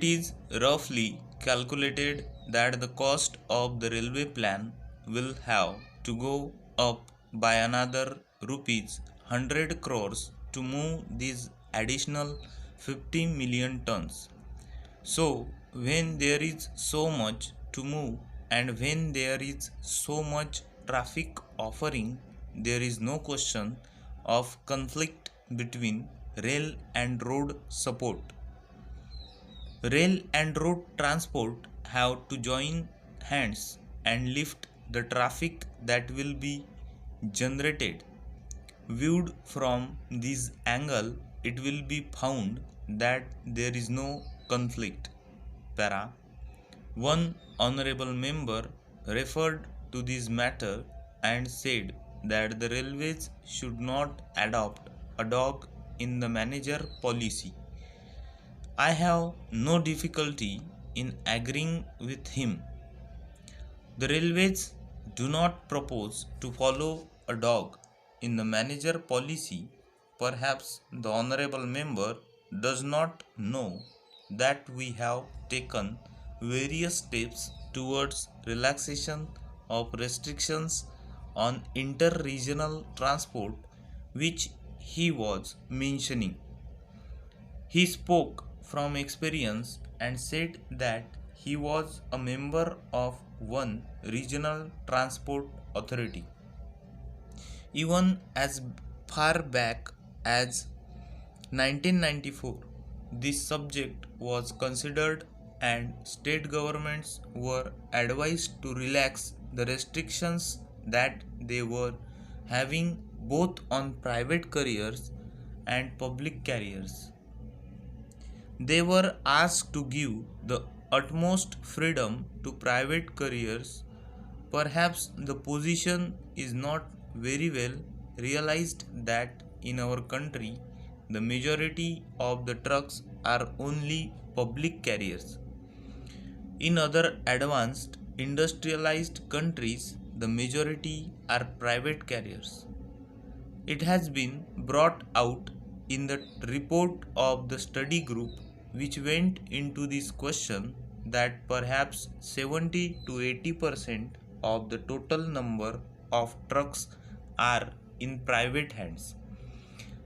It is roughly calculated that the cost of the railway plan will have to go up by another rupees 100 crores to move these additional 50 million tons. So, when there is so much to move and when there is so much traffic offering, there is no question of conflict between rail and road support. Rail and road transport have to join hands and lift the traffic that will be generated. Viewed from this angle, it will be found that there is no conflict. Para. One honorable member referred to this matter and said that the railways should not adopt a dog in the manager policy. I have no difficulty in agreeing with him. The railways do not propose to follow a dog in the manager policy. Perhaps the honorable member does not know that we have taken various steps towards relaxation of restrictions on inter-regional transport which he was mentioning. He spoke from experience and said that he was a member of one regional transport authority. Even as far back as 1994, this subject was considered and state governments were advised to relax the restrictions that they were having both on private carriers and public carriers. They were asked to give the utmost freedom to private carriers. Perhaps the position is not very well realized that in our country the majority of the trucks are only public carriers. In other advanced industrialized countries, the majority are private carriers. It has been brought out in the report of the study group which went into this question that perhaps 70 to 80% of the total number of trucks are in private hands.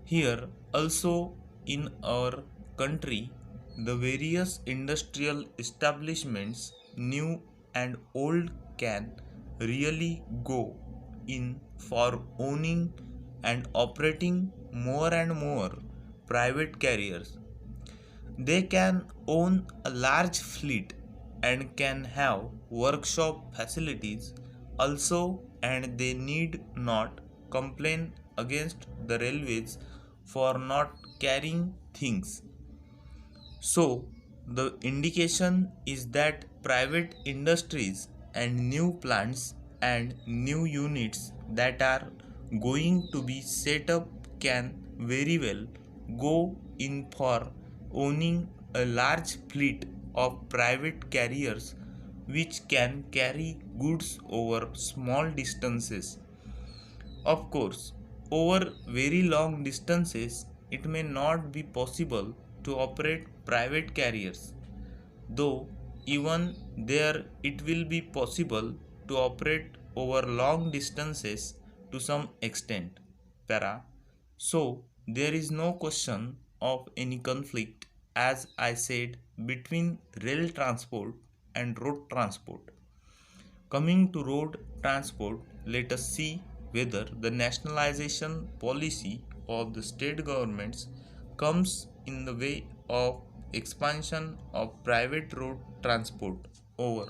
Here also in our country, the various industrial establishments, new and old, can really go in for owning and operating more and more private carriers. They can own a large fleet and can have workshop facilities also, and they need not complain against the railways for not carrying things. So, the indication is that private industries and new plants and new units that are going to be set up can very well go in for owning a large fleet of private carriers which can carry goods over small distances. Of course, over very long distances, it may not be possible to operate private carriers, though even there it will be possible to operate over long distances to some extent. Para. So, there is no question of any conflict, as I said, between rail transport and road transport. Coming to road transport, let us see whether the nationalization policy of the state governments comes in the way of expansion of private road transport. Over.